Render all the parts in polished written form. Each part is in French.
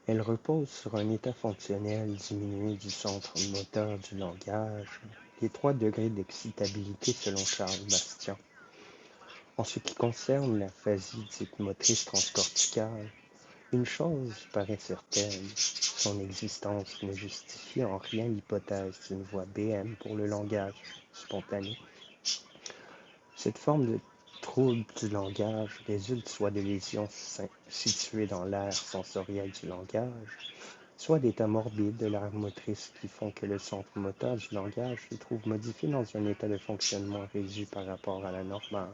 Elle repose sur un état fonctionnel diminué du centre moteur du langage, les 3 degrés d'excitabilité selon Charles Bastian. En ce qui concerne l'aphasie dite motrice transcorticale, une chose paraît certaine, son existence ne justifie en rien l'hypothèse d'une voie BM pour le langage spontané. Cette forme de trouble du langage résulte soit de lésions situées dans l'aire sensorielle du langage, soit d'états morbides de l'aire motrice qui font que le centre moteur du langage se trouve modifié dans un état de fonctionnement réduit par rapport à la normale.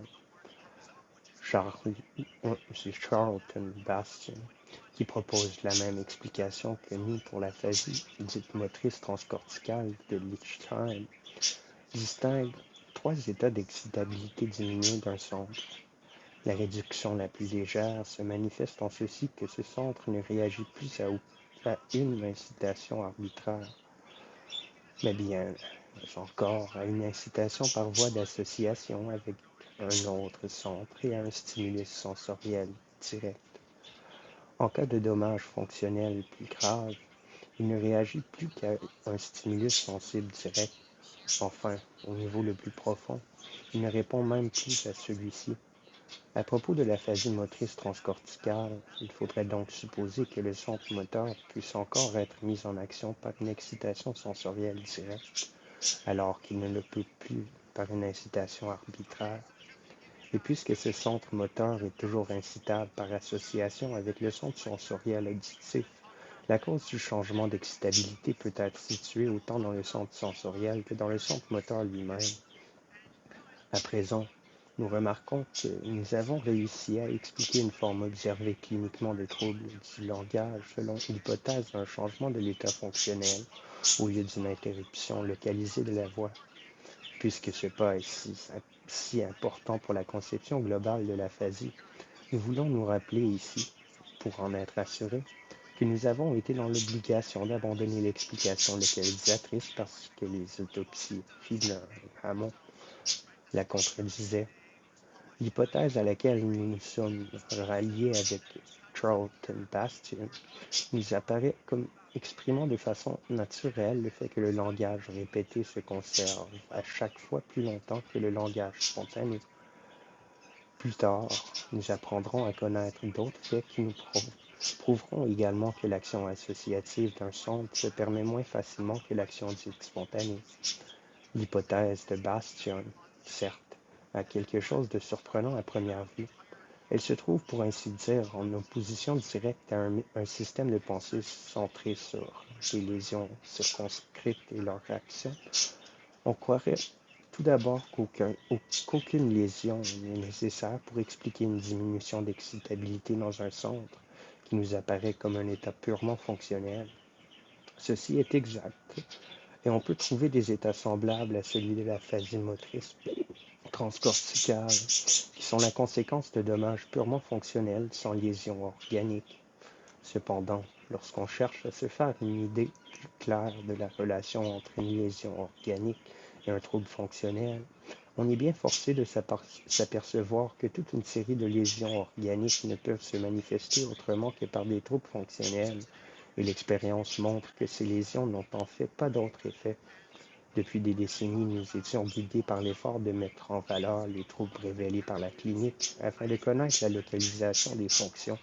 C'est Charlton Bastian qui propose la même explication que nous pour l'aphasie dite motrice transcorticale de Lichtenheim, distingue 3 états d'excitabilité diminués d'un centre. La réduction la plus légère se manifeste en ceci que ce centre ne réagit plus à une incitation arbitraire, mais bien encore à une incitation par voie d'association avec un autre centre et à un stimulus sensoriel direct. En cas de dommage fonctionnel plus grave, il ne réagit plus qu'à un stimulus sensible direct. Enfin, au niveau le plus profond, il ne répond même plus à celui-ci. À propos de l'aphasie motrice transcorticale, il faudrait donc supposer que le centre moteur puisse encore être mis en action par une excitation sensorielle directe, alors qu'il ne le peut plus par une incitation arbitraire. Et puisque ce centre moteur est toujours incitable par association avec le centre sensoriel auditif, la cause du changement d'excitabilité peut être située autant dans le centre sensoriel que dans le centre moteur lui-même. À présent, nous remarquons que nous avons réussi à expliquer une forme observée cliniquement de troubles du langage selon l'hypothèse d'un changement de l'état fonctionnel au lieu d'une interruption localisée de la voix. Puisque ce pas est si important pour la conception globale de l'aphasie, nous voulons nous rappeler ici, pour en être assurés, que nous avons été dans l'obligation d'abandonner l'explication localisatrice parce que les autopsies finalement la contredisaient. L'hypothèse à laquelle nous nous sommes ralliés avec Charlton Bastian nous apparaît comme exprimant de façon naturelle le fait que le langage répété se conserve à chaque fois plus longtemps que le langage spontané. Plus tard, nous apprendrons à connaître d'autres faits qui nous prouveront également que l'action associative d'un centre se permet moins facilement que l'action dite spontanée. L'hypothèse de Bastian, certes, a quelque chose de surprenant à première vue. Elle se trouve, pour ainsi dire, en opposition directe à un système de pensée centré sur des lésions circonscrites et leurs réactions. On croirait tout d'abord qu'aucune lésion n'est nécessaire pour expliquer une diminution d'excitabilité dans un centre qui nous apparaît comme un état purement fonctionnel. Ceci est exact, et on peut trouver des états semblables à celui de l'aphasie motrice transcorticale, qui sont la conséquence de dommages purement fonctionnels sans lésion organique. Cependant, lorsqu'on cherche à se faire une idée plus claire de la relation entre une lésion organique et un trouble fonctionnel, on est bien forcé de s'apercevoir que toute une série de lésions organiques ne peuvent se manifester autrement que par des troubles fonctionnels, et l'expérience montre que ces lésions n'ont en fait pas d'autre effet. Depuis des décennies, nous étions guidés par l'effort de mettre en valeur les troubles révélés par la clinique afin de connaître la localisation des fonctions,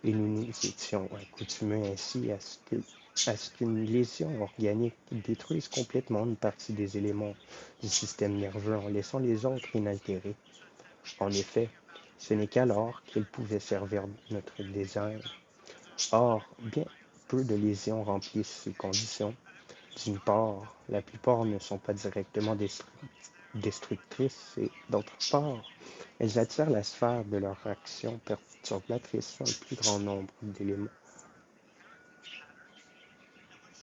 et nous nous étions accoutumés ainsi à ce qu'une lésion organique détruise complètement une partie des éléments du système nerveux en laissant les autres inaltérés. En effet, ce n'est qu'alors qu'elle pouvait servir notre design. Or, bien peu de lésions remplissent ces conditions. D'une part, la plupart ne sont pas directement destructrices et d'autre part, elles attirent la sphère de leur action perturbatrice un plus grand nombre d'éléments.